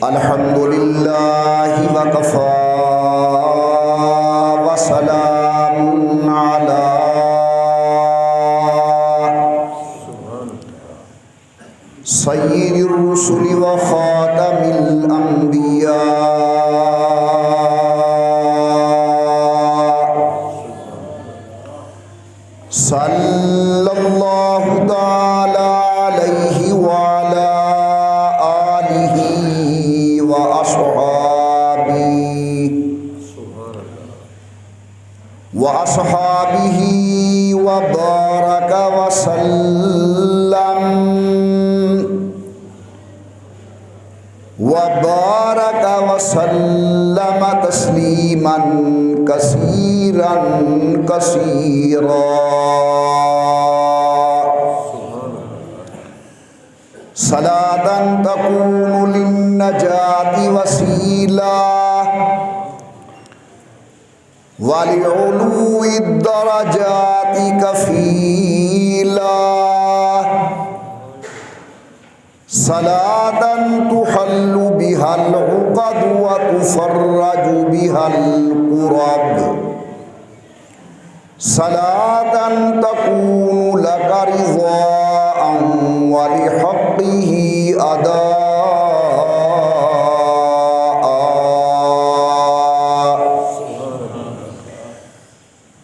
अल्हम्दुलिल्लाह वकफ़ा वसलामुन अला सय्यिदिर रुसुलि व ख़ातमिल अंबिया सल्लल्लाहु तआला अलैहि व अला आलिहि व अस्हाबिही व बारक वसल्लम तस्लीमन कसीरन कसीरा। सलातन तकूनु लिन्नजाति वसीला वलिउलूइ दरजाति कफीला। सलातन तुहल्लु बिहल उक़द व तुफ़र्रजु बिहल कुरब। सलातन तकूनु लक रिज़ाअन व लिहक़्क़िही अदाअ।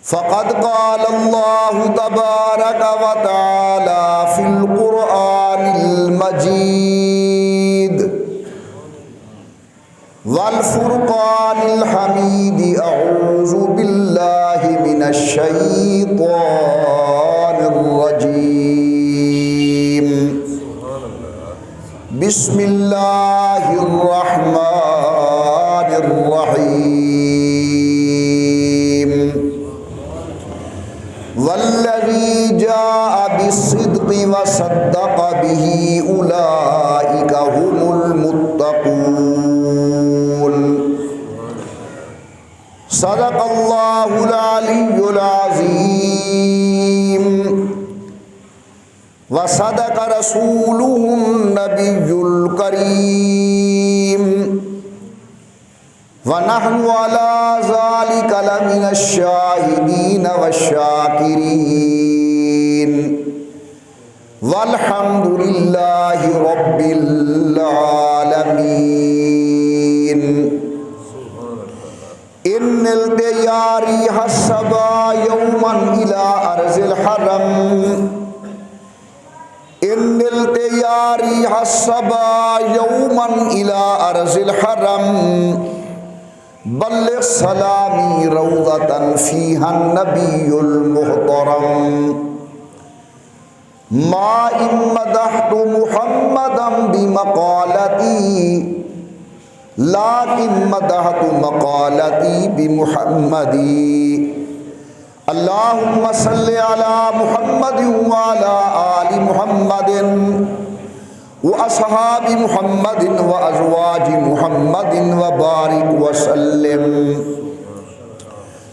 फ़क़द क़ाल अल्लाहु तबारक व तआला फ़िल क़ुरआनिल मजीद वल फ़ुरक़ानिल हमीद। अऊज़ु बिल्लाहि मिनश शैतानिर रजीम। बिस्मिल्लाहिर रहमानिर रहीम। वल्लज़ी जाअ बिस्सिद्क़ि व सद्दक़ बिही उलाइका हुमुल मुत्तक़ून। सदक़ल्लाहुल अलिय्युल अज़ीम व सदक़ रसूलुहुन नबियुल करीम व नहनु अला ज़ालिका लमिनश शाहिदीन वश्शाकिरीन वल्हम्दुलिल्लाहि रब्बिल आलमीन। इन्नल तैयारी हस्सबा यौमन इला अर्ज़िल हरम। इन्नल तैयारी हस्सबा यौमन इला अर्ज़िल हरम। बल्लिग़ सलामी रौज़तन फ़ीहा नबियुल मुहतरम। मा इम्मदहतु मुहम्मदन बिमक़ालती लाकिन मदहतु मक़ालती बिमुहम्मदी। अल्लाहुम्मा सल्लि अला मुहम्मदिन व अला आलि मुहम्मदिन व अस्हाबि मुहम्मदिन व अज़वाजि मुहम्मदिन व बारिक वसल्लिम।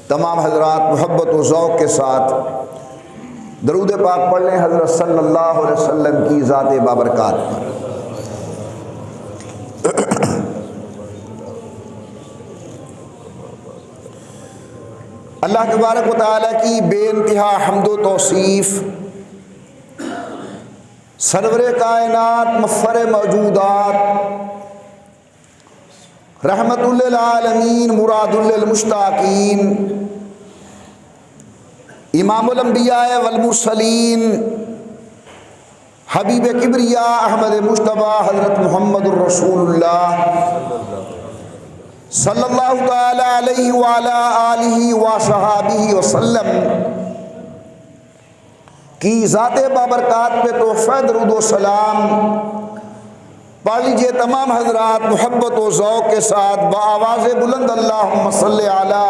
तमाम हज़रात मोहब्बत व ज़ौक़ के साथ दरूद पाक पढ़ लें हज़रत सल्लल्लाहु अलैहि वसल्लम की ज़ात बाबरकात पर। अल्लाह तबारक व तआला की बेइंतहा हम्द व तौसीफ़, सरवरे कायनात मफ़ख़र मौजूदात रहमतुल लिल आलमीन मुरादुल लिल मुश्ताक़ीन इमामुल अंबिया वल मुरसलीन हबीब किबरिया अहमद मुज्तबा हज़रत मुहम्मदुर रसूलुल्लाह सल्लल्लाहु तआला अलैहि व अला आलिहि व सहाबिहि वसल्लम की ज़ात बाबरकात पे तोहफ़ा दरूद व सलाम पढ़ लीजिए तमाम हज़रात मोहब्बत व ज़ौक़ के साथ बआवाज़ बुलंद। अल्लाहुम्मा सल्लि अला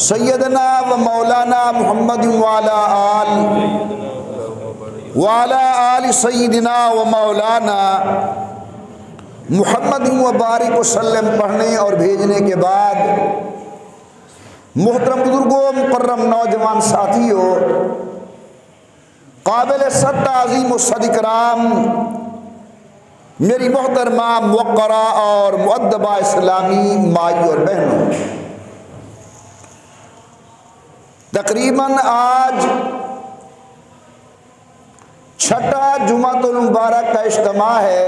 सय्यदना व मौलाना मुहम्मद व अला आलि सय्यदना व मौलाना मुहम्मद व बारिक वसल्लम पढ़ने और भेजने के बाद मोहतरम बुजुर्गों, मुकर्रम नौजवान साथियों, काबिल सत्ता अजीम सदिकराम, मेरी मोहतरमा मुवक्करा और मुअद्दबा इस्लामी माई और बहनों, तकरीबन आज छठा जुमातुल मुबारक का इज्तिमा है,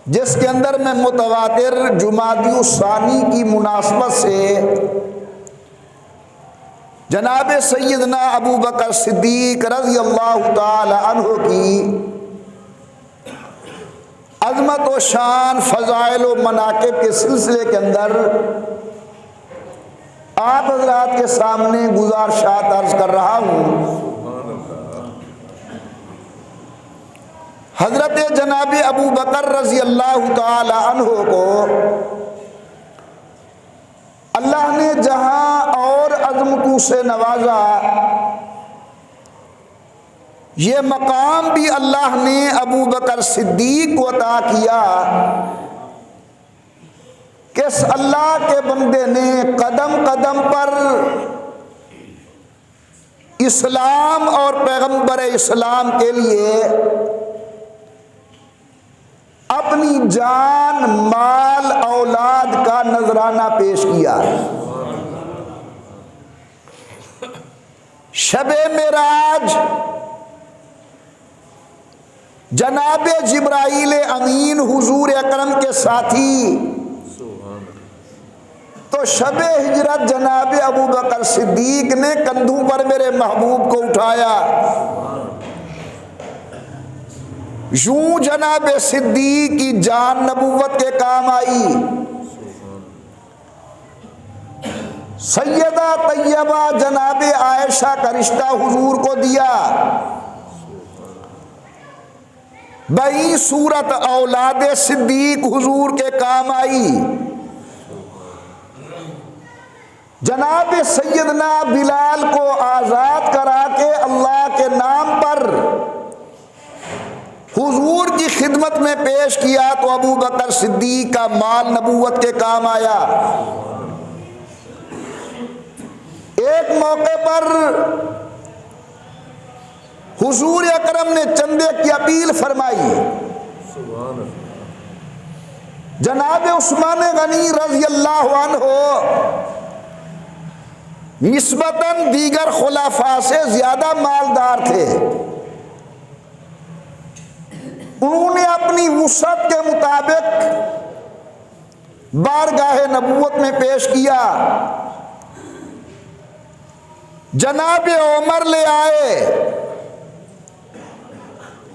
जिसके अंदर में मुतवातिर जुमादियु सानी की मुनासबत से जनाब सैयदना अबू बकर सिद्दीक रज़ी अल्लाह ताला अन्हु की अज़मत व शान, फ़ज़ाइल व मनाक़िब के सिलसिले के अंदर आप हज़रात के सामने गुज़ारिशात अर्ज़ कर रहा हूँ। हज़रत जनाब अबू बकर रज़ी अल्लाह ताला अन्हु को अल्लाह ने जहाँ और अज़मतों से नवाजा, ये मकाम भी अल्लाह ने अबू बकर सिद्दीक को अता किया कि इस अल्लाह के बंदे ने कदम कदम पर इस्लाम और पैगंबर इस्लाम के लिए अपनी जान, माल, औलाद का नजराना पेश किया। शबे मेराज जनाब जिब्राइल अमीन हुजूर अकरम के साथी, तो शबे हिजरत जनाब अबू बकर सिद्दीक ने कंधों पर मेरे महबूब को उठाया। यूं जनाब सिद्दीक की जान नबूवत के काम आई। सैयदा तैयबा जनाब आयशा का रिश्ता हुजूर को दिया। बई सूरत औलाद सिद्दीक हुजूर के काम आई। जनाब सैयदना बिलाल को आज़ाद करा के अल्लाह के नाम पर हुजूर की खिदमत में पेश किया, तो अबू बकर सिद्दीक का माल नबूवत के काम आया। एक मौके पर हुजूर अकरम ने चंदे की अपील फरमाई। जनाब उस्मान गनी रज़ी अल्लाह अन्हु निस्बतन दीगर खुलाफा से ज्यादा मालदार थे। उन्होंने अपनी वुसअत के मुताबिक बारगाहे नबूवत में पेश किया। जनाब उमर ले आए।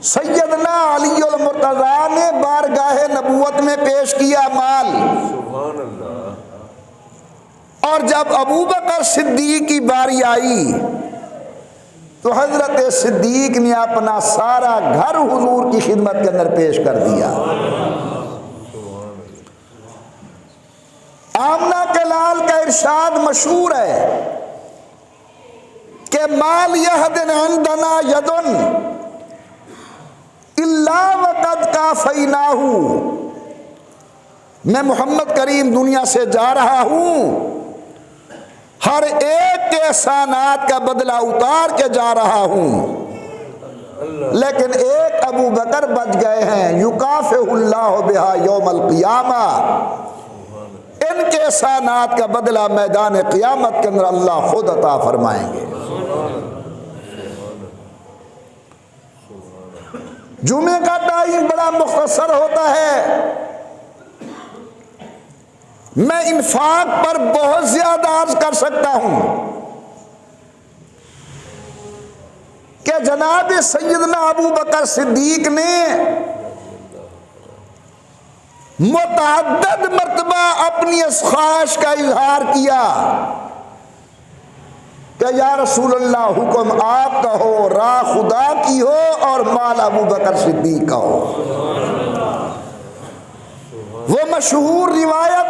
सैयदना अलीउल मुर्तज़ा ने बारगाहे नबूवत में पेश किया माल। और जब अबू बकर सिद्दीक की बारी आई, तो हजरत सिद्दीक ने अपना सारा घर हुजूर की खिदमत के अंदर पेश कर दिया। आमना के लाल का इरशाद मशहूर है कि माल यहदिन इंदना यदुन इल्ला वक़द काफ़ैनाहू। मैं मोहम्मद करीम दुनिया से जा रहा हूं, हर एक के एहसानात का बदला उतार के जा रहा हूं, लेकिन एक अबू बकर बच गए हैं। युकाफ़िहुल्लाहु बिहा यौमल क़ियामा। इनके एहसानात का बदला मैदान क़ियामत के अंदर अल्लाह खुद अता फरमाएंगे। जुमे का टाइम बड़ा मुख्तसर होता है। मैं इन्फाक पर बहुत ज्यादा अर्ज कर सकता हूं कि जनाब सैयदना अबू बकर सिद्दीक ने मुतअद्दिद मर्तबा अपनी इस ख्वाहिश का इजहार किया कि या रसूल अल्लाह, हुक्म आपका हो, राह खुदा की हो और माल अबू बकर सिद्दीक का हो। वो मशहूर रिवायत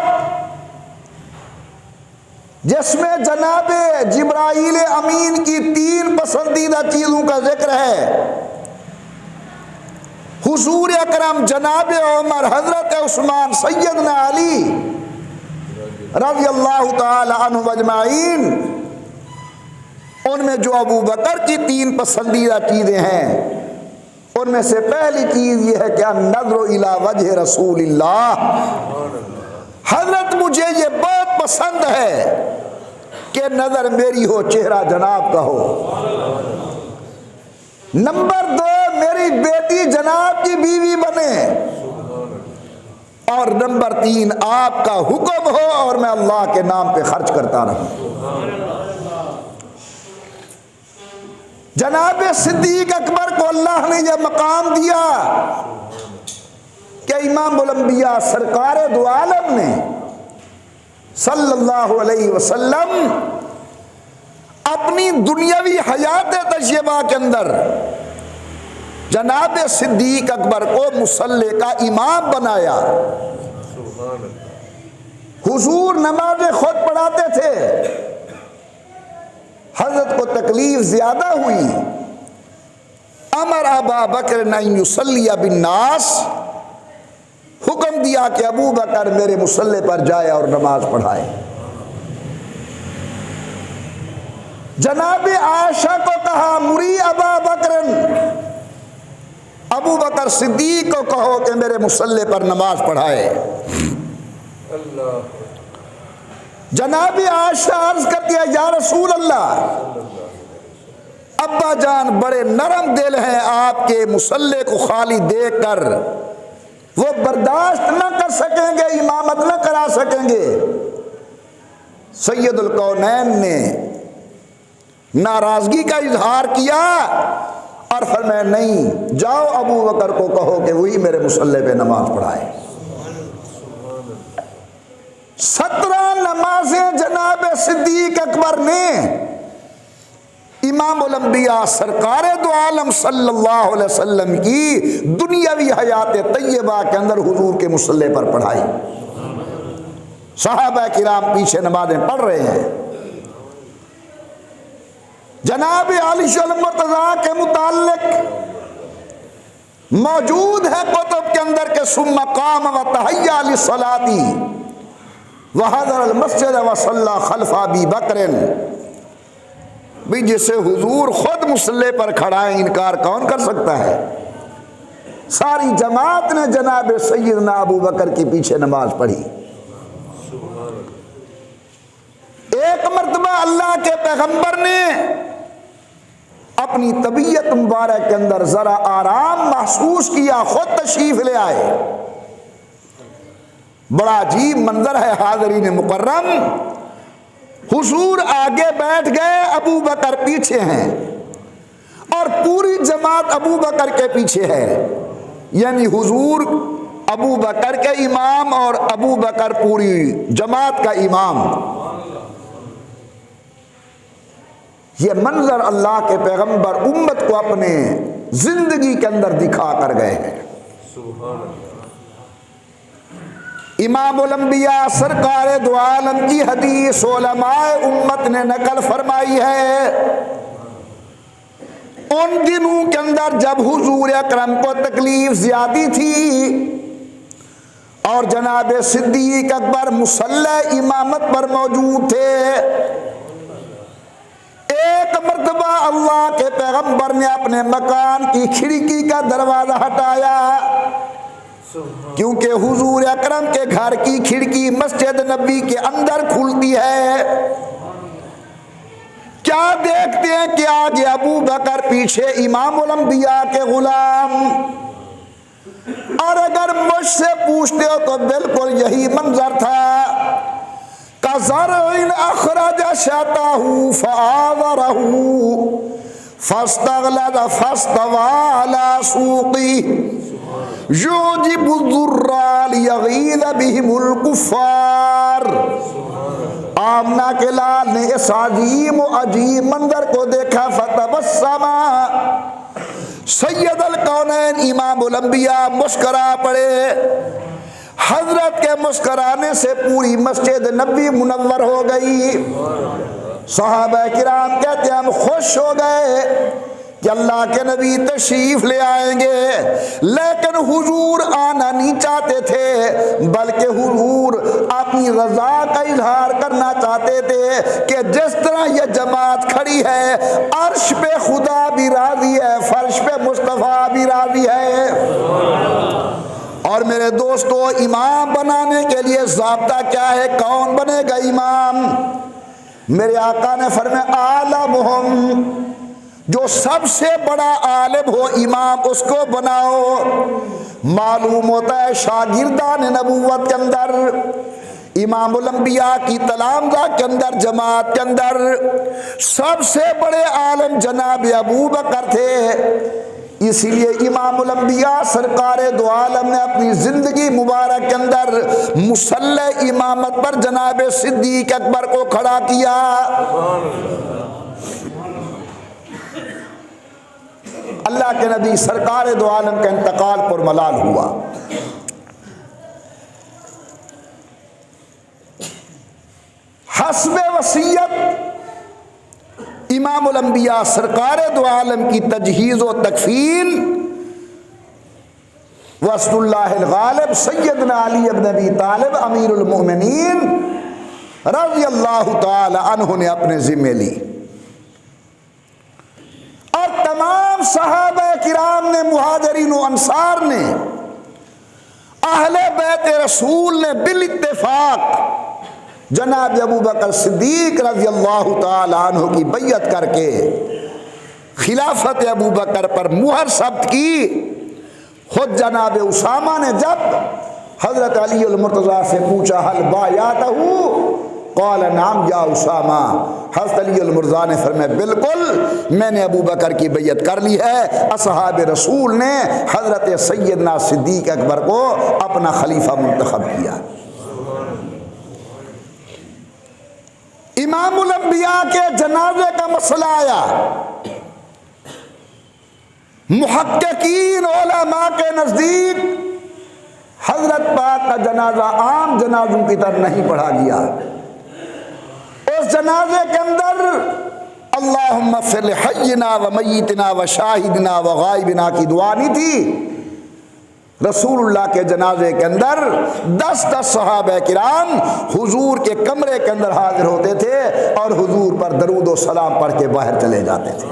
जिसमें जनाब जिब्राइल अमीन की 3 पसंदीदा चीजों का जिक्र है। हुजूर अकरम, जनाब उमर, हजरत उस्मान, सैयदना अली रज़ी अल्लाह ताला अन्हु अजमाइन उनमें जो अबू बकर की 3 पसंदीदा चीजें हैं, उनमें से पहली चीज यह है कि नज़र इला वजह रसूलिल्लाह, हजरत मुझे ये बहुत पसंद है कि नजर मेरी हो, चेहरा जनाब का हो। नंबर 2, मेरी बेटी जनाब की बीवी बने। और नंबर 3, आपका हुक्म हो और मैं अल्लाह के नाम पे खर्च करता रहूं। जनाब सिद्दीक अकबर को अल्लाह ने यह मकाम दिया कि इमामुल अंबिया सरकार दो आलम ने सल्लल्लाहु अलैहि वसल्लम अपनी दुनियावी हयात तय्यबा के अंदर जनाब सिद्दीक अकबर को मुसल्ले का इमाम बनाया। हुजूर नमाज़ें खुद पढ़ाते थे। हजरत को तकलीफ ज्यादा हुई, अमर अबा बकर न युसल्लिया बिन्नास, हुक्म दिया कि अबू बकर मेरे मुसल्ले पर जाए और नमाज पढ़ाए। जनाब आयशा को कहा मुरी अबा बकरन, अबू बकर सिद्दीक को कहो कि मेरे मुसल्ले पर नमाज पढ़ाए। जनाब आयशा अर्ज करती है या रसूल अल्लाह, अब्बा जान बड़े नरम दिल हैं, आपके मुसल्ले को खाली देखकर वो बर्दाश्त न कर सकेंगे, इमामत न करा सकेंगे। सैयदुल कौनैन ने नाराजगी का इजहार किया और फरमाया नहीं, जाओ अबू बकर को कहो कि वही मेरे मुसल्ले पे नमाज पढ़ाए। 17 नमाजें जनाब सिद्दीक अकबर ने इमामुल अंबिया सरकार दो आलम सल्लल्लाहु अलैहि वसल्लम की दुनियावी हयात तय्यबा के अंदर हुजूर के मुसल्ले पर पढ़ाई। सहाबा किराम पीछे नमाजें पढ़ रहे हैं। जनाब आली मुर्तज़ा के मुताल्लिक मौजूद है कुतुब के अंदर के सुम्मा काम व तहय्या लिस्सलाती व हज़र अल मस्जिद व सल्ला खल्फ़ अबी बकरिन, भी जिसे हुजूर खुद मुसल्ले पर खड़ा है, इनकार कौन कर सकता है। सारी जमात ने जनाब सैयदना अबू बकर के पीछे नमाज पढ़ी। एक मर्तबा अल्लाह के पैगंबर ने अपनी तबीयत मुबारक के अंदर जरा आराम महसूस किया, खुद तशरीफ ले आए। बड़ा अजीब मंजर है हाज़रीन मुकर्रम, हुजूर आगे बैठ गए, अबू बकर पीछे हैं और पूरी जमात अबू बकर के पीछे है। यानी हुजूर अबू बकर के इमाम और अबू बकर पूरी जमात का इमाम। यह मंजर अल्लाह के पैगंबर उम्मत को अपने जिंदगी के अंदर दिखा कर गए हैं। इमामुल अंबिया सरकार दो आलम की हदीस उलमाए उम्मत ने नकल फरमाई है। उन दिनों के अंदर जब हुजूर अकरम को तकलीफ ज्यादा थी और जनाब सिद्दीक अकबर मुसल्ला इमामत पर मौजूद थे, एक मर्तबा अल्लाह के पैगंबर ने अपने मकान की खिड़की का दरवाजा हटाया, क्योंकि हुजूर अकरम के घर की खिड़की मस्जिद नबी के अंदर खुलती है। क्या देखते हैं कि आगे अबू बकर, पीछे इमामुल अंबिया के गुलाम। और अगर मुझसे पूछते हो तो बिल्कुल यही मंजर था। कज़रइन अखरज शताहु फआवरहु फस्तगलद फस्तवा अला सूक़ी युजिबुद्दुर्राल यगीज़ बिहिमुल कुफ़्फ़ार। आमना के लाल ने इस अजीम अजीब मंजर को देखा। फतबस्समा सैयदुल कौनैन इमामुल अंबिया मुस्करा पड़े। हजरत के मुस्कराने से पूरी मस्जिद नबी मुनव्वर हो गई। सहाबा किराम कहते हैं हम खुश हो गए कि अल्लाह के नबी तशरीफ ले आएंगे, लेकिन हुजूर आना नहीं चाहते थे, बल्कि हुजूर अपनी रजा का इजहार करना चाहते थे कि जिस तरह यह जमात खड़ी है, अर्श पे खुदा भी राजी है, फर्श पे मुस्तफ़ा भी राजी है। और मेरे दोस्तों, इमाम बनाने के लिए ज़ाब्ता क्या है? कौन बनेगा इमाम? मेरे आका ने फरमाया आलमुहुम, जो सबसे बड़ा आलिम हो इमाम उसको बनाओ। मालूम होता है शागिर्दान नबूवत के अंदर, इमामुल अंबिया की तलामजा के अंदर, जमात के अंदर सबसे बड़े आलिम जनाब अबू बकर थे। इसीलिए इमामुल अंबिया सरकार दो आलम ने अपनी जिंदगी मुबारक के अंदर मुसल्ले इमामत पर जनाब सिद्दीक अकबर को खड़ा किया। अल्लाह के नबी सरकार दो आलम का इंतकाल पर मलाल हुआ। हस्बे वसीयत इमामुल अंबिया सरकार दो आलम की तजहीज़ व तकफीन वसलुल्लाहिल गालिब सैयदना अली इब्न अबी तालिब अमीरुल मोमिनीन रज़ियल्लाहु ताला अन्हु ने अपने जिम्मे ली। और तमाम सहाबा किराम ने, मुहाजिरीन व अंसार ने, अहले बैत रसूल ने बिल इत्तेफाक जनाब अबू बकर सिद्दीक रज़ियल्लाहु ताला अन्हु की बैयत करके खिलाफत अबू बकर पर मुहर सब्त की। खुद जनाब उसामा ने जब हजरत अली अल मुर्तज़ा से पूछा हल बायातहू क़ाल नाम या उसामा, हज़रत अली अल मुर्तज़ा ने फरमाया बिल्कुल मैंने अबू बकर की बैयत कर ली है। असहाब रसूल ने हजरत सैयदना सिद्दीक अकबर को अपना खलीफा मुंतखब किया। इमामुल अंबिया के जनाजे का मसला आया, मुहक्किकीन उलमा के नज़दीक हजरत पाक का जनाजा आम जनाजों की तरह नहीं पढ़ा गया। उस जनाजे के अंदर अल्लाहुम्मा इग़फ़िर लिहय्यिना व मय्यितिना व शाहिदिना व गायबिना की दुआ नहीं थी। रसूलुल्लाह के जनाजे के अंदर 10-10 सहाबा किराम हुजूर के कमरे के अंदर हाजिर होते थे और हुजूर पर दरूद व सलाम पढ़ के बाहर चले जाते थे।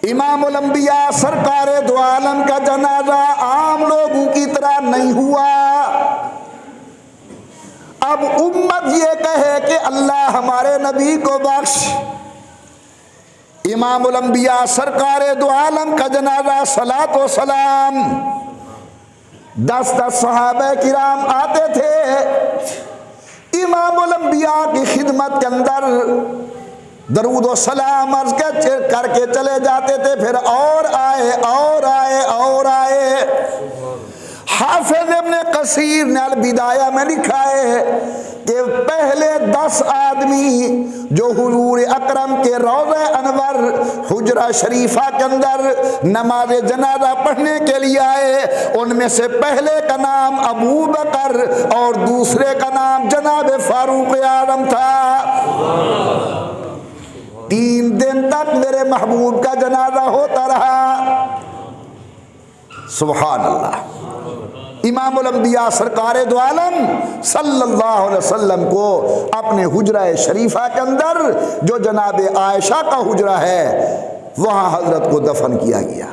इमामुल अंबिया सरकार दो आलम का जनाजा आम लोगों की तरह नहीं हुआ। अब उम्मत ये कहे कि अल्लाह हमारे नबी को बख्श, इमामुल अंबिया सरकार दो आलम का जनाजा सलात व सलाम 10-10 सहाबा किराम आते थे इमामुल अंबिया की खिदमत के अंदर दरूद व सलाम अर्ज करके चले जाते थे, फिर और आए और आए और आए। हाफिज इब्न कसीर ने अल बिदाया में लिखा है कि पहले 10 आदमी जो हुजूर अकरम के रोज़े अनवर हुजरा शरीफा के अंदर नमाज जनाजा पढ़ने के लिए आए, उनमें से पहले का नाम अबू बकर और दूसरे का नाम जनाब फारूक आज़म था। 3 दिन तक मेरे महबूब का जनाजा होता रहा। सुभान अल्लाह। इमामुल अंबिया सरकार दो आलम सल्लल्लाहु अलैहि वसल्लम को अपने हुजरा शरीफा के अंदर जो जनाब आयशा का हुजरा है वहाँ हजरत को दफन किया गया।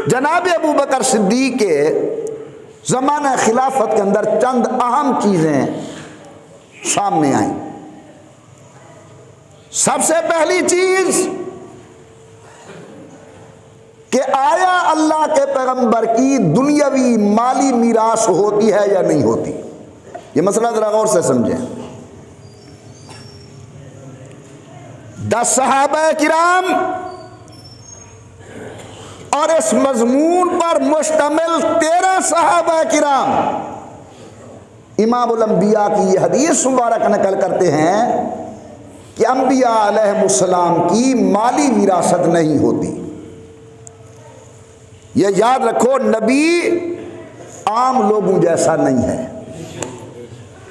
जनाब अबू बकर सिद्दीक के ज़माना खिलाफत के अंदर चंद अहम चीज़ें सामने आई। सबसे पहली चीज़ कि आया अल्लाह के पैगंबर की दुनियावी माली मीरास होती है या नहीं होती। ये मसला जरा गौर से समझें। 10 सहाबा किराम और इस मजमून पर मुश्तमिल 13 सहाबा किराम इमामुल अंबिया की ये हदीस मुबारक नकल करते हैं कि अंबिया अलैहिमुस्सलाम की माली विरासत नहीं होती। ये याद रखो, नबी आम लोगों जैसा नहीं है।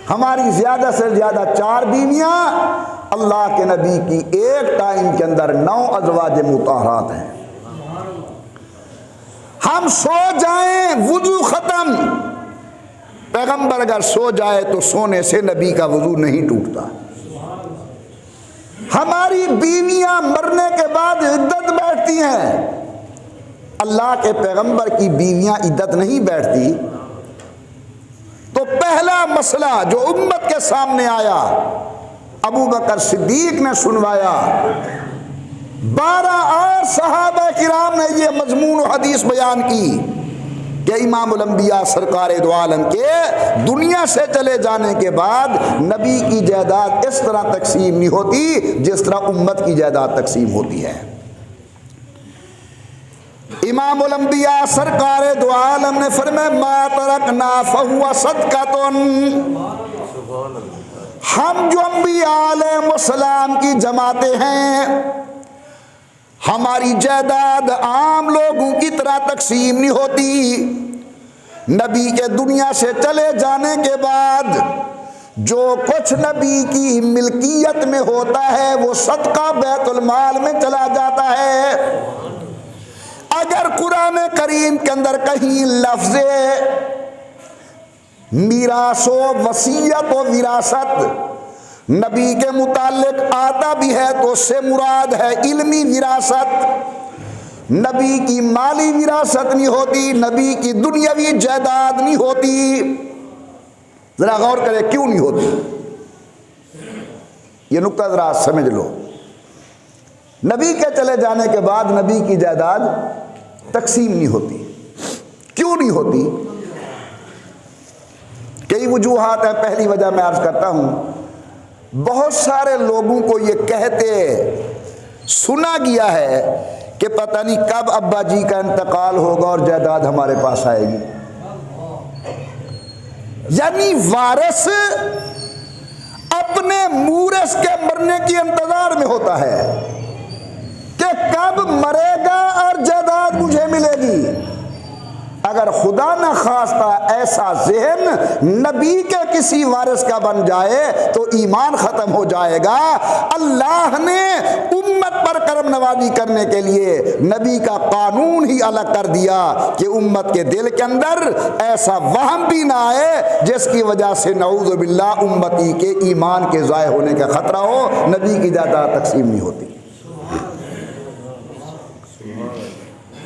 हमारी ज़्यादा से ज़्यादा 4 बीवियाँ अल्लाह के नबी की एक टाइम के अंदर 9 अज़वाज मुताहरात हैं। हम सो जाएं वुजू खत्म, पैगंबर अगर सो जाए तो सोने से नबी का वुजू नहीं टूटता। हमारी बीवियां मरने के बाद इद्दत बैठती हैं, अल्लाह के पैगंबर की बीवियां इद्दत नहीं बैठती। तो पहला मसला जो उम्मत के सामने आया, अबू बकर सिद्दीक ने सुनवाया, 12 और सहाबा किराम ने ये मजमून और हदीस बयान की कि इमामुल अंबिया सरकारे दो आलम के दुनिया से चले जाने के बाद नबी की जायदाद इस तरह तकसीम नहीं होती जिस तरह उम्मत की जायदाद तकसीम होती है। इमामुल अंबिया सरकारे दो आलम ने फरमाया मा तरकना फहुवा सदक़तुन, हम जो अंबिया अलैहिस्सलाम की जमाते हैं, हमारी जायदाद आम लोगों की तरह तकसीम नहीं होती। नबी के दुनिया से चले जाने के बाद जो कुछ नबी की मिल्कियत में होता है वो सदका बैतुल माल में चला जाता है। अगर कुरान करीम के अंदर कहीं लफ्ज़े मीरासो वसीयत व विरासत नबी के मुतालिक आता भी है तो उससे मुराद है इल्मी विरासत। नबी की माली विरासत नहीं होती, नबी की दुनियावी जायदाद नहीं होती। जरा गौर करें क्यों नहीं होती, ये नुक्ता जरा समझ लो। नबी के चले जाने के बाद नबी की जायदाद तकसीम नहीं होती। क्यों नहीं होती? कई वजूहात है। पहली वजह मैं अर्ज करता हूं, बहुत सारे लोगों को ये कहते सुना गया है कि पता नहीं कब अब्बा जी का इंतकाल होगा और जायदाद हमारे पास आएगी। यानी वारिस अपने मूरस के मरने की इंतजार में होता है कि कब मरेगा और जायदाद मुझे मिलेगी। अगर खुदा न खास्ता ऐसा ज़हन नबी के किसी वारिस का बन जाए तो ईमान ख़त्म हो जाएगा। अल्लाह ने उम्मत पर करम नवाजी करने के लिए नबी का कानून ही अलग कर दिया कि उम्मत के दिल के अंदर ऐसा वहम भी ना आए जिसकी वजह से नऊज़ु बिल्लाह उम्मती के ईमान के ज़ाय होने का ख़तरा हो। नबी की जायदाद तकसीम नहीं होती।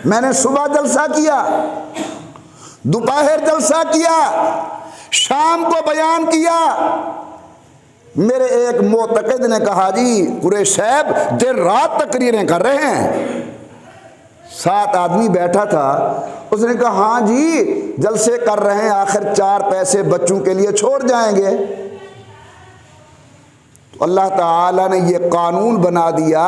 मैंने सुबह जलसा किया, दोपहर जलसा किया, शाम को बयान किया। मेरे एक मोतक़िद ने कहा जी कुरैश साहब दिन रात तकरीरें कर रहे हैं। 7 आदमी बैठा था, उसने कहा हाँ जी जलसे कर रहे हैं, आखिर 4 पैसे बच्चों के लिए छोड़ जाएंगे। अल्लाह ताला ने ये कानून बना दिया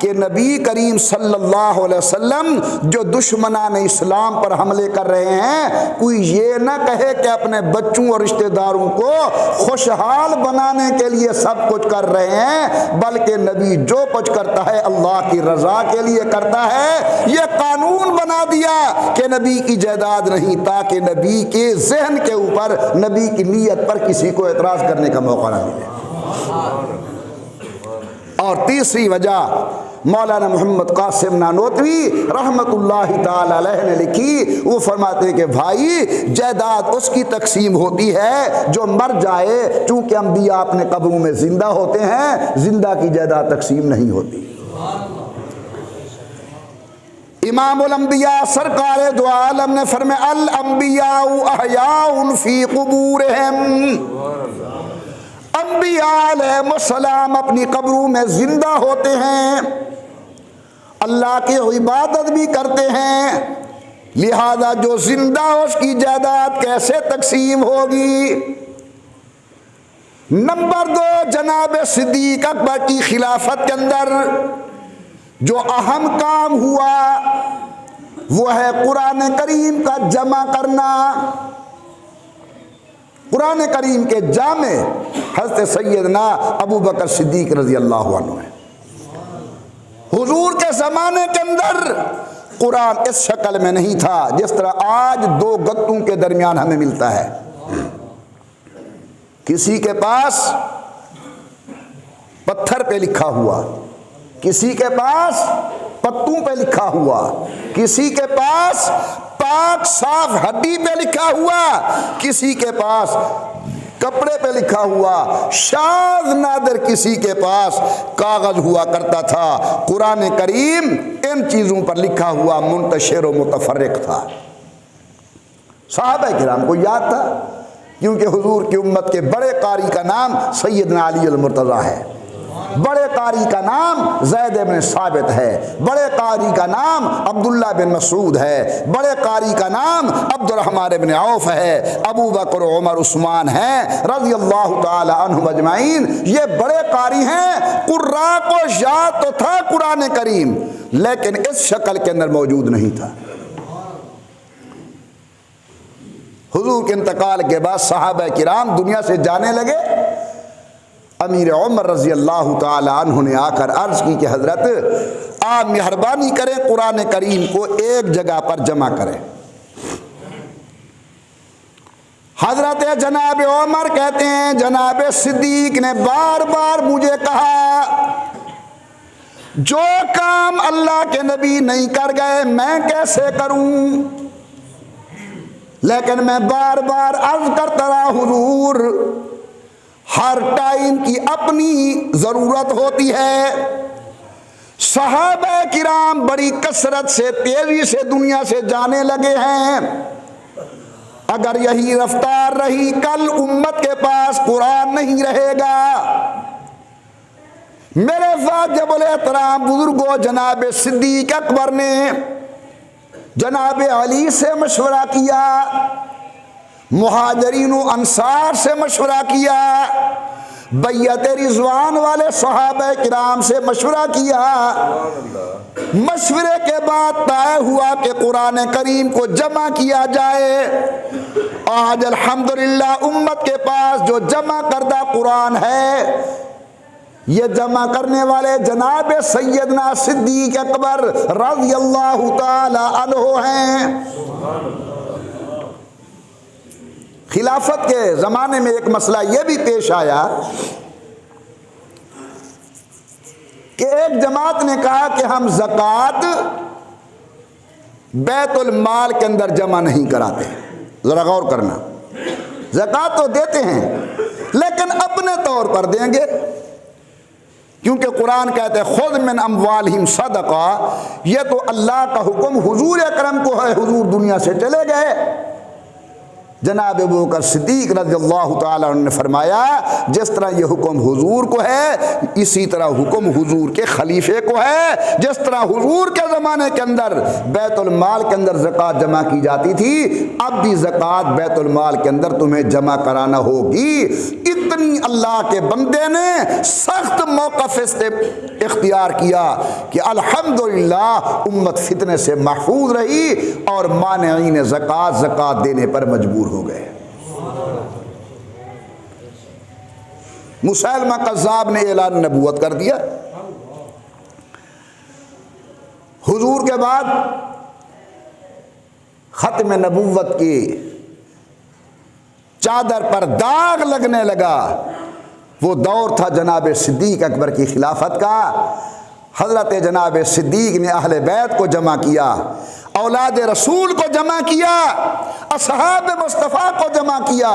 कि नबी करीम सल्लल्लाहु अलैहि वसल्लम जो दुश्मनान इस्लाम पर हमले कर रहे हैं, कोई ये ना कहे कि अपने बच्चों और रिश्तेदारों को खुशहाल बनाने के लिए सब कुछ कर रहे हैं, बल्कि नबी जो कुछ करता है अल्लाह की रज़ा के लिए करता है। ये कानून बना दिया कि नबी की जायदाद नहीं, ताकि नबी के जहन के ऊपर, नबी की नीयत पर किसी को एतराज़ करने का मौका ना मिले। और तीसरी वजह मौलाना मोहम्मद कासिम नानोतवी रहमतुल्लाहि ताला अलैह ने लिखी। वो फरमाते हैं कि भाई जायदाद उसकी तकसीम होती है जो मर जाए, चूंकि अंबिया अपने कब्रों में जिंदा होते हैं, जिंदा की जायदाद तकसीम नहीं होती। इमामुल अंबिया सरकारे दो आलम ने फरमाया अल अंबियाउ अहयाउन फी कुबूरिहिम, अंबिया अलैहिस्सलाम अपनी कब्रों में जिंदा होते हैं, अल्लाह की इबादत भी करते हैं, लिहाजा जो जिंदा हो उसकी जायदाद कैसे तकसीम होगी। नंबर 2, जनाब सिद्दीक अकबर की खिलाफत के अंदर जो अहम काम हुआ वो है कुरान करीम का जमा करना। कुरान करीम के जामे हज़रत सैयदना अबू बकर सिद्दीक रज़ी अल्लाह अन्हु है। हुजूर के ज़माने के अंदर कुरान इस शक्ल में नहीं था जिस तरह आज 2 गत्तों के दरमियान हमें मिलता है। किसी के पास पत्थर पे लिखा हुआ, किसी के पास पत्तों पे लिखा हुआ, किसी के पास पाक साफ हड्डी पे लिखा हुआ, किसी के पास कपड़े पे लिखा हुआ, शाज़ नादिर किसी के पास कागज हुआ करता था। कुरान करीम इन चीजों पर लिखा हुआ मुंतशिर व मुतफर्रिक था। सहाबा किराम को याद था, क्योंकि हुजूर की उम्मत के बड़े कारी का नाम सैयदना अली अल-मुर्तज़ा है, बड़े कारी का नाम ज़ैद बिन साबित है, बड़े कारी का नाम अब्दुल्ला बिन मसूद है, बड़े कारी का नाम अब्दुर्रहमान बिन औफ है, अबू बकर उमर उस्मान हैं रज़ियल्लाहु ताला अन्हुम अजमाइन। ये बड़े कारी हैं। कुर्रा को याद तो था कुरान करीम, लेकिन इस शक्ल के अंदर मौजूद नहीं था। हुजूर के इंतकाल के बाद सहाबा किराम दुनिया से जाने लगे। अमीर उमर रज़ी अल्लाह ताला अन्हु ने आकर अर्ज की कि हजरत आप मेहरबानी करें, कुरान करीम को एक जगह पर जमा करें। हजरत जनाब उमर कहते हैं जनाब सिद्दीक ने बार बार मुझे कहा, जो काम अल्लाह के नबी नहीं कर गए मैं कैसे करूं, लेकिन मैं बार बार अर्ज करता रहा हुजूर हर टाइम की अपनी जरूरत होती है। सहाबा किराम बड़ी कसरत से तेजी से दुनिया से जाने लगे हैं। अगर यही रफ्तार रही कल उम्मत के पास कुरान नहीं रहेगा। मेरे वाजिबुल एहतराम बुजुर्गों जनाब सिद्दीक अकबर ने जनाब अली से मशवरा किया, मुहाजिरीन अंसार से मशवरा किया, बैयत रिजवान वाले सहाबा किराम से मशवरा किया। मशवरे के बाद तय हुआ कि कुरान करीम को जमा किया जाए। आज अल्हम्दुलिल्लाह उम्मत के पास जो जमा करदा कुरान है, ये जमा करने वाले जनाब सैयदना सिद्दीक अकबर रज़ियल्लाहु ताला अन्हु हैं। खिलाफत के ज़माने में एक मसला यह भी पेश आया कि एक जमात ने कहा कि हम ज़कात बैतुल माल के अंदर जमा नहीं कराते। ज़रा गौर करना, ज़कात तो देते हैं लेकिन अपने तौर पर देंगे, क्योंकि कुरान कहते हैं खुद मिन अम्वालिहिम सदका। यह तो अल्लाह का हुक्म हुजूर अकरम को है, हुजूर दुनिया से चले गए। जनाब अबू बकर सिद्दीक रज़ियल्लाहु ताला ने फरमाया जिस तरह ये हुक्म हुजूर को है इसी तरह हुक्म हुजूर के खलीफे को है। जिस तरह हुजूर के ज़माने के अंदर बैतुल माल के अंदर ज़कात जमा की जाती थी, अब भी ज़कात बैतुल माल के अंदर तुम्हें जमा कराना होगी। इतनी अल्लाह के बंदे ने सख्त मौक़िफ़ से इख्तियार किया कि अल्हम्दुलिल्लाह उम्मत फितने से महफूज रही और मानिईन ज़कात देने पर मजबूर हो गए। मुसैलमा कज़्ज़ाब ने ऐलान नबूवत कर दिया। हुजूर के बाद खत्म नबूवत की चादर पर दाग लगने लगा। वो दौर था जनाब सिद्दीक अकबर की खिलाफत का। हजरत जनाब सिद्दीक ने अहले बैत को जमा किया, औलाद रसूल को जमा किया, असहाब मुस्तफ़ा को जमा किया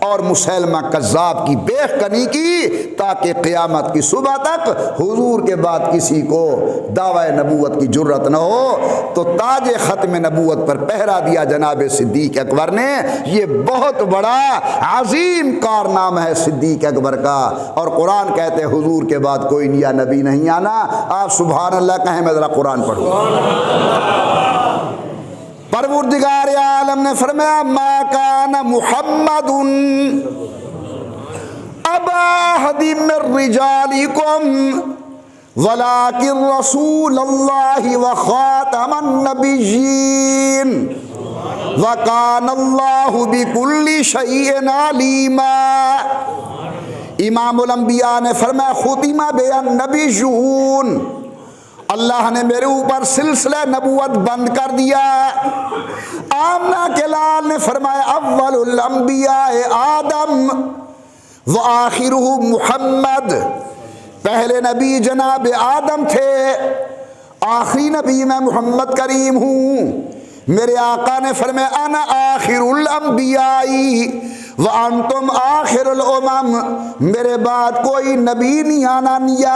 और मुसैलमा कज़्ज़ाब की बेखनी की, ताकि क़यामत की सुबह तक हुजूर के बाद किसी को दावा नबूवत की जुर्रत न हो। तो ताज ख़त्म नबूवत पर पहरा दिया जनाब सिद्दीक अकबर ने। ये बहुत बड़ा अजीम कारनामा है सिद्दीक अकबर का। और कुरान कहते हैं हुजूर के बाद कोई नया नबी नहीं आना। आप सुभान अल्लाह कहें, मैं ज़रा कुरान पढ़ूँ। परवरदिगार आलम ने फरमाया मा कान मुहम्मदुन अबा अहदिम मिर रिजालिकुम वलाकिन रसूलुल्लाहि व खातमन नबिय्यीन व कानल्लाहु बिकुल्लि शैइन अलीमा। इमामुल अंबिया ने फरमाया खुतिमा बिअन नबिय्यून, अल्लाह ने मेरे ऊपर सिलसिला नबूवत बंद कर दिया। आमना के लाल ने फरमाया अव्वलुल अंबिया आदम व आखिरुहु मुहम्मद। पहले नबी जनाब आदम थे, आखिरी नबी मैं मोहम्मद करीम हूँ। मेरे आका ने फरमाया अना आखिरुल अंबियाई व अंतुम आखिरुल उमम, मेरे बाद कोई नबी नहीं आना निया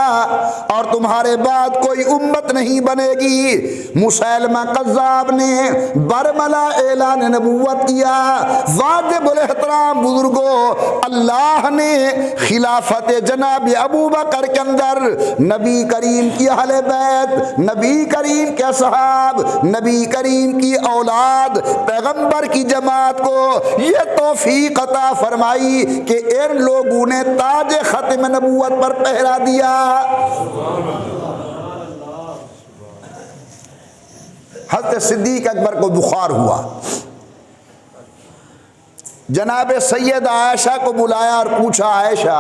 और तुम्हारे बाद कोई उम्मत नहीं बनेगी। मुसैलमा कज़्ज़ाब ने बरमला ऐलान नबूवत किया। वाजिबुल एहतराम बुजुर्गो, अल्लाह ने खिलाफत जनाब अबू बकर के अंदर नबी करीम की अहले बैत, नबी करीम के सहाब, नबी करीम की औलाद, पैगंबर की जमात को ये तौफीक अता फरमाई कि इन लोगों ने ताज खत्म नबूवत पर पहरा दिया। हज़रत सिद्दीक़ अकबर को बुखार हुआ, जनाब सैयद आयशा को बुलाया और पूछा, आयशा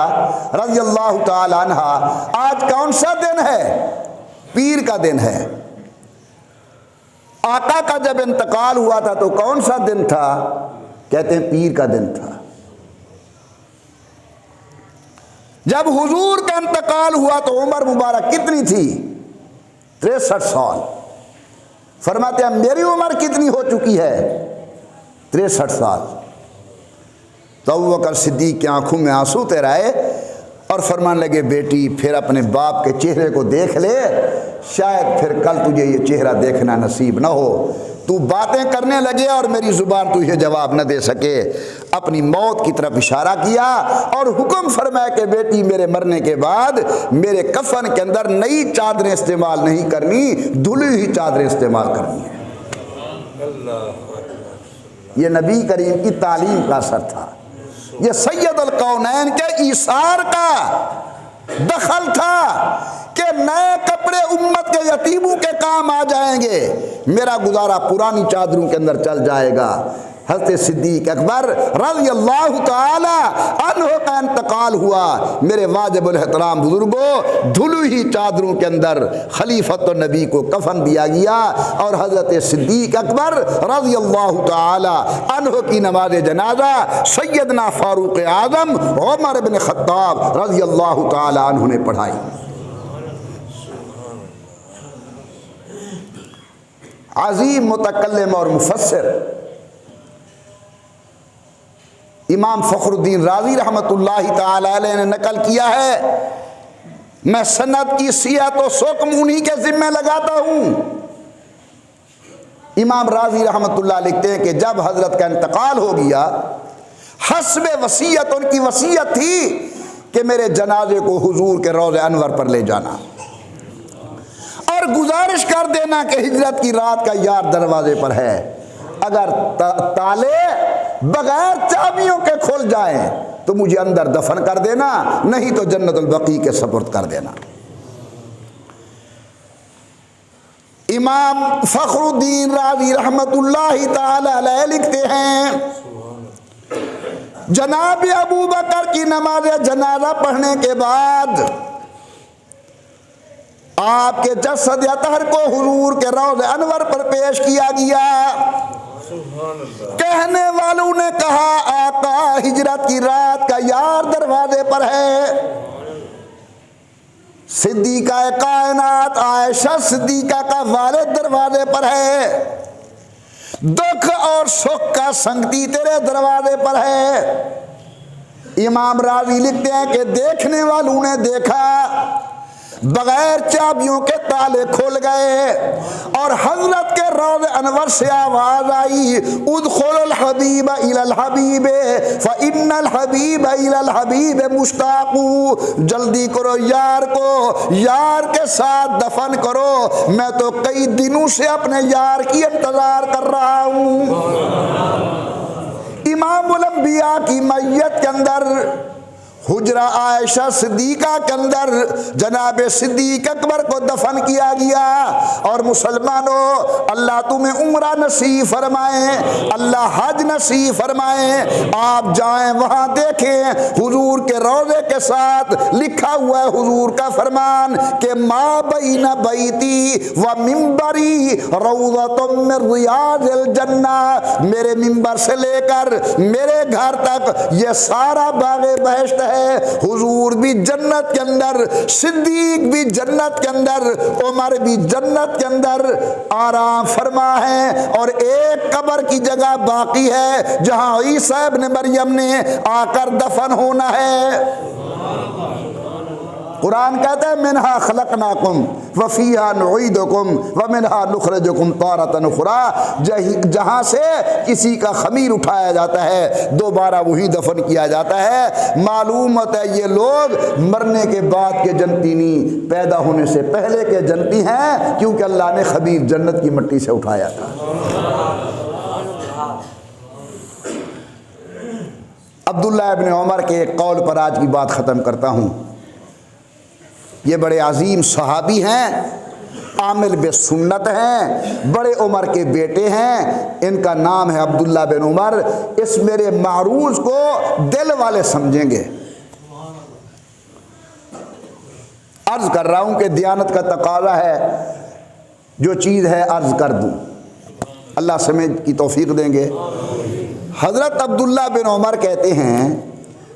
रज़ी अल्लाह ताला अन्हा, आज कौन सा दिन है? पीर का दिन है। आका का जब इंतकाल हुआ था तो कौन सा दिन था? कहते हैं पीर का दिन था। जब हुजूर का इंतकाल हुआ तो उम्र मुबारक कितनी थी? 63 साल। फरमाते हैं मेरी उम्र कितनी हो चुकी है? 63 साल। तो अबू बकर सिद्दीक़ की आंखों में आंसू तैराए और फरमान लगे, बेटी फिर अपने बाप के चेहरे को देख ले, शायद फिर कल तुझे ये चेहरा देखना नसीब ना हो। तू बातें करने लगे और मेरी जुबान तुझे जवाब न दे सके। अपनी मौत की तरफ इशारा किया और हुक्म फरमाया कि बेटी मेरे मरने के बाद मेरे कफन के अंदर नई चादरें इस्तेमाल नहीं करनी, धुली हुई चादरें इस्तेमाल करनी है। ये नबी करीम की तालीम का असर था। ये सैयदुल कौनैन के ईसार का दखल था कि नए कपड़े उम्मत के यतीमों के काम आ जाएंगे, मेरा गुजारा पुरानी चादरों के अंदर चल जाएगा। हज़रत सिद्दीक़ अकबर रज़ी अल्लाह ताला अन्हु का इंतकाल हुआ। मेरे वाजिबुल एहतराम बुजुर्गो, धुली ही चादरों के अंदर खलीफतुन नबी को कफन दिया गया और हज़रत सिद्दीक़ अकबर रज़ी अल्लाह ताला अन्हु की नमाज जनाजा सैयदना फारूक आज़म उमर बिन खत्ताब रज़ी अल्लाह ताला अन्हु ने पढ़ाई। अज़ीम मुतकल्लिम और मुफस्सिर इमाम फ़खरुद्दीन राज़ी रहमतुल्लाहि ताला अलैह ने नकल किया है। मैं सनद की सियत और सुक्म उन्हीं के ज़िम्मे लगाता हूँ। इमाम राज़ी रहमतुल्लाह लिखते हैं कि जब हज़रत का इंतकाल हो गया, हस्बे वसीयत उनकी वसीयत थी कि मेरे जनाजे को हुजूर के रोज़े अनवर पर ले जाना और गुजारिश कर देना कि हिजरत की रात का यार दरवाजे पर है। अगर ताले बगैर चाबियों के खुल जाएं तो मुझे अंदर दफन कर देना, नहीं तो जन्नतुल बकी के सपुर्द कर देना। इमाम फ़खरुद्दीन राज़ी रहमतुल्लाहि ताला अलैह लिखते हैं, जनाब अबू बकर की नमाज जनाजा पढ़ने के बाद आपके जसद अतहर को हुजूर के रोज़े अनवर पर पेश किया गया। कहने वालों ने कहा, आका हिजरत की रात का यार दरवाजे पर है। सिद्दीक़ा कायनात आयशा सिद्दीक़ा का वालिद दरवाजे पर है। दुख और सुख का संगती तेरे दरवाजे पर है। इमाम राज़ी लिखते हैं कि देखने वालों ने देखा बगैर चाबियों के ताले खुल गए और हजरत के रोज़े अनवर से आवाज आई, उदखुलुल हबीब इलल हबीब फ़इन्नल हबीब इलल हबीब मुश्ताक़ू। जल्दी करो यार को यार के साथ दफन करो, मैं तो कई दिनों से अपने यार की इंतजार कर रहा हूँ। इमामुल अंबिया की मैयत के अंदर हुजरा आयशा सिद्दीक़ा के अंदर जनाब सिद्दीक़ अकबर को दफन किया गया। और मुसलमानों, अल्लाह तुम्हें उम्रा नसीब फरमाए, अल्लाह हज नसीब फरमाए। आप जाएं वहाँ देखें हुजूर के रोज़े के साथ लिखा हुआ है हुजूर का फरमान कि मा बैना बैती व मिंबरी रौज़तुम मिन रियाज़िल जन्ना। मेरे मिंबर से लेकर मेरे घर तक ये सारा बाग़े बहश्त है। है, हुजूर भी जन्नत के अंदर, सिद्दीक भी जन्नत के अंदर, उमर भी जन्नत के अंदर आराम फरमा है। और एक कब्र की जगह बाकी है जहां ईसा इब्न मरियम ने आकर दफन होना है। कुरान कहता है मिनहा खलकनाकुम व फीहा नुईदुकुम व मिनहा नुखरिजुकुम तारतन उखरा, जहां से किसी का खमीर उठाया जाता है दोबारा वही दफन किया जाता है। मालूम होता है ये लोग मरने के बाद के जनती नहीं, पैदा होने से पहले के जनती हैं, क्योंकि अल्लाह ने खमीर जन्नत की मिट्टी से उठाया था। अब्दुल्लाह इब्न उमर के एक कौल पर आज की बात ख़त्म करता हूँ। ये बड़े अजीम सहाबी हैं, आमिल बे सुन्नत हैं, बड़े उमर के बेटे हैं। इनका नाम है अब्दुल्लाह बिन उमर। इस मेरे मारूज को दिल वाले समझेंगे। अर्ज कर रहा हूँ कि दियानत का तकाज़ा है, जो चीज़ है अर्ज कर दूँ, अल्लाह समझ की तौफीक देंगे। हज़रत अब्दुल्लाह बिन उमर कहते हैं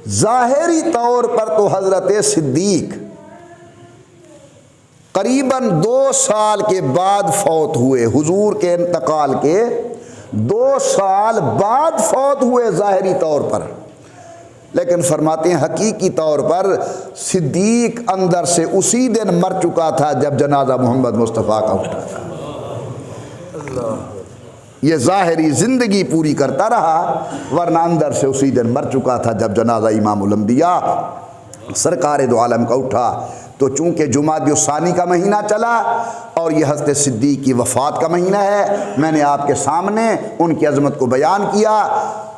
ज़ाहिरी तौर पर तो हज़रत सिद्दीक करीबन 2 साल के बाद फौत हुए, हुजूर के इंतकाल के 2 साल बाद फौत हुए ज़ाहिरी तौर पर। लेकिन फरमाते हैं हकीकी तौर पर सिद्दीक अंदर से उसी दिन मर चुका था जब जनाजा मोहम्मद मुस्तफ़ा का उठा था। ये ज़ाहिरी ज़िंदगी पूरी करता रहा, वरना अंदर से उसी दिन मर चुका था जब जनाजा इमामुल अंबिया सरकार दो आलम का उठा। तो चूँकि जुमादी सानी का महीना चला और यह हज़रत सिद्दीक़ की वफ़ात का महीना है, मैंने आपके सामने उनकी अज़मत को बयान किया।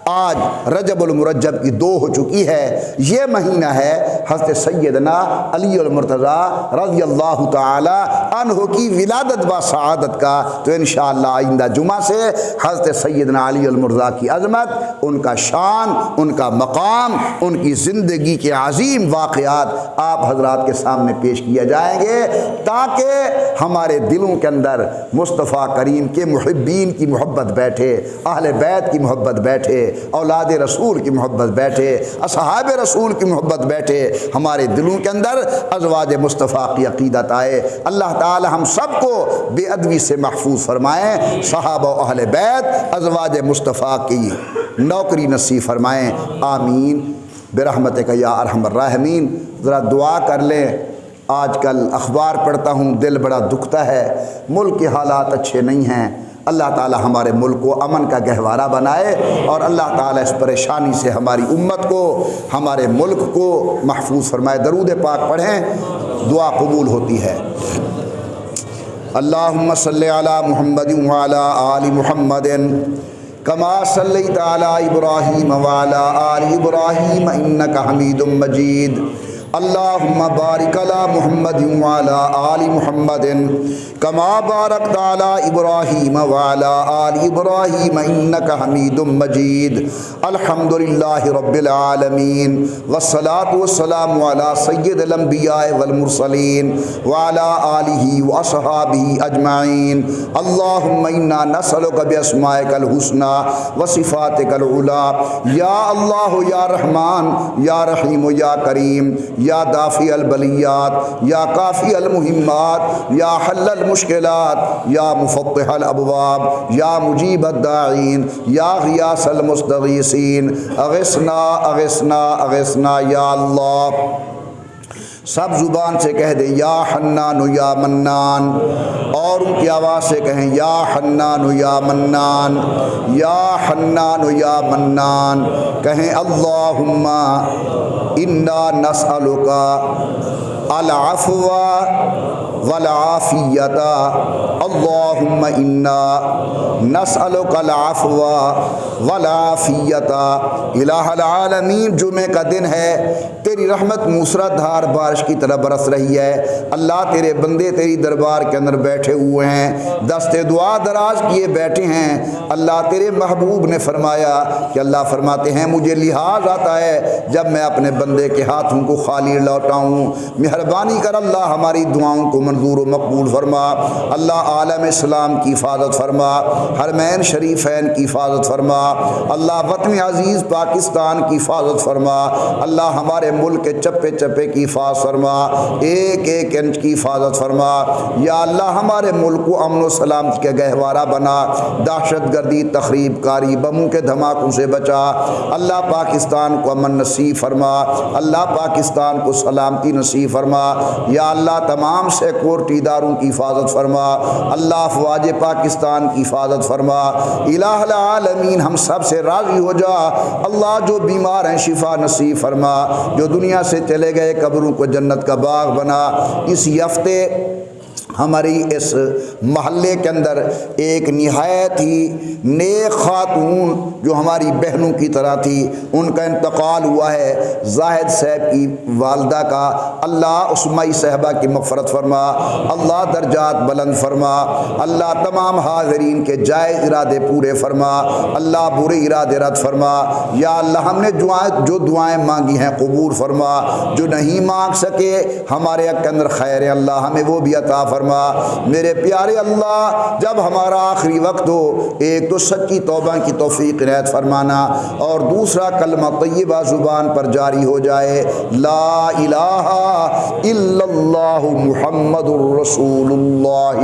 आज रजबुल मुरज्जब की 2 हो चुकी है। ये महीना है हज़रत सैयदना अली अल मुर्तज़ा रज़ियल्लाहु ताला अन्हु की विलादत व सआदत का। तो इंशाअल्लाह आइंदा जुमा से हज़रत सैयदना अली अल मुर्तज़ा की अज़मत, उनका शान, उनका मकाम, उनकी ज़िंदगी के अज़ीम वाक़यात आप हज़रात के सामने पेश किए जाएंगे, ताकि हमारे दिलों के अंदर मुस्तफ़ा करीम के मुहिब्बीन की मोहब्बत बैठे, अहले बैत की मोहब्बत बैठे, औलाद रसूल की मोहब्बत बैठे, असहाब रसूल की मोहब्बत बैठे, हमारे दिलों के अंदर अज़वाज मुस्तफ़ा की अक़ीदत आए। अल्लाह ताला हम सबको बेअदबी से महफूज फरमाएँ, सहाबा व अहले बैत अज़वाज मुस्तफ़ा की नौकरी नसीब फरमाएँ। आमीन बिरहमतिक या अरहमर राहिमीन। ज़रा दुआ कर लें। आजकल अखबार पढ़ता हूँ, दिल बड़ा दुखता है, मुल्क के हालात अच्छे नहीं हैं। अल्लाह ताला हमारे मुल्क को अमन का गहवारा बनाए और अल्लाह ताला इस परेशानी से हमारी उम्मत को, हमारे मुल्क को महफूज फरमाए। दरूद पाक पढ़ें, दुआ कबूल होती है। अल्लाहुम्मा सल्लि अला मुहम्मदिन व अला आलि मुहम्मदिन कमा सल्लैता अला इब्राहीम व अला आलि इब्राहीम इन्नका हमीदुम मजीद। अल्लाहुम्मा बारिक अला मुहम्मदिन व अला आलि मुहम्मदिन कमा बारकता अला इब्राहीम व अला आलि इब्राहीम इन्नका हमीदुम मजीद। अल्हम्दुलिल्लाहि रब्बिल आलमीन वस्सलातु वस्सलामु अला सय्यिदिल अंबिया वल मुरसलीन व अला आलिहि व अस्हाबिहि अजमाइन। अल्लाहुम्मा इन्ना नसअलुका बिअस्माइकल हुस्ना व सिफातिकल उला। या अल्लाह या रहमान या रहीम या करीम या दाफ़ी अल बलियात या काफ़ी अल मुहिम्मात या हल्लल मुश्किलात या मुफ़त्तिहल अबवाब या मुजीब अद्दाईन या ग़ियासल मुस्तगीसीन अग़िस्ना अग़िस्ना अग़िस्ना या अल्लाह। सब ज़ुबान से कह दे या हन्नान या मन्नान, और उनकी आवाज़ से कहें या हन्नान या मन्नान, या हन्नान या मन्नान। कहें अल्लाहुम्मा इन्ना नस्अलुका अल अफ़्वा वल आफ़ियता। अल्लाहुम्मा इन्ना नस्अलुका अल अफ़्वा वल आफ़ियता। इलाहल आलमीन, जुमे का दिन है, तेरी रहमत मूसलाधार बारिश की तरह बरस रही है। अल्लाह तेरे बंदे तेरी दरबार के अंदर बैठे हुए हैं, दस्ते दुआ दराज किए बैठे हैं। अल्लाह तेरे महबूब ने फरमाया कि अल्लाह फरमाते हैं मुझे लिहाज आता है जब मैं अपने बंदे के हाथों को खाली लौटाऊँ। मेहरबानी कर अल्लाह हमारी दुआओं को मंजूर व मकबूल फरमा। अल्लाह आलम इस्लाम की हिफाजत फरमा, हरमैन शरीफैन की हिफाजत फरमा, अल्लाह वतन अजीज़ पाकिस्तान की हिफाजत फरमा, अल्लाह हमारे मुल्क के चप्पे चप्पे की हिफाजत फरमा, एक एक इंच की हिफाजत फरमा। या अल्लाह हमारे मुल्क को अमन सलामती के गहवारा बना, दहशत गर्दी, तखरीब कारी, बमों के धमाकों से बचा। अल्लाह पाकिस्तान को अमन नसीब फरमा, अल्लाह पाकिस्तान को सलामती नसीब फरमा। या अल्लाह तमाम सिक्योरिटी इदारों की हिफाजत फरमा, अल्लाह अफवाज पाकिस्तान की हिफाजत फरमा। इलाहुल आलमीन हम सब से राज़ी हो जा। अल्लाह जो बीमार हैं शिफा नसीब फरमा, जो दुनिया से चले गए कब्रों को जन्नत का बाग बना। इस हफ्ते हमारी इस महल्ले के अंदर एक निहायत ही नेक खातून जो हमारी बहनों की तरह थी, उनका इंतकाल हुआ है। जाहिद साहब की वालदा का, अल्लाह उस्माई साहबा की मग़फ़रत फरमा, अल्लाह दर्जात बुलंद फरमा, अल्लाह तमाम हाज़रीन के जायज़ इरादे पूरे फरमा, अल्लाह बुरे इरादे रद्द फरमा। या अल्लाह हमने जो दुआएँ मांगी हैं कबूल फरमा, जो नहीं मांग सके हमारे के अंदर खैर है अल्लाह हमें वो भी अता फरमा। मेरे प्यारे अल्लाह, जब हमारा आखिरी वक्त हो, एक तो सच्ची तौबा की तौफीक इनायत फरमाना, और दूसरा कलमा तय्यबा ज़ुबान पर जारी हो जाए, ला इलाहा इल्लल्लाहु मुहम्मदुर रसूलुल्लाह।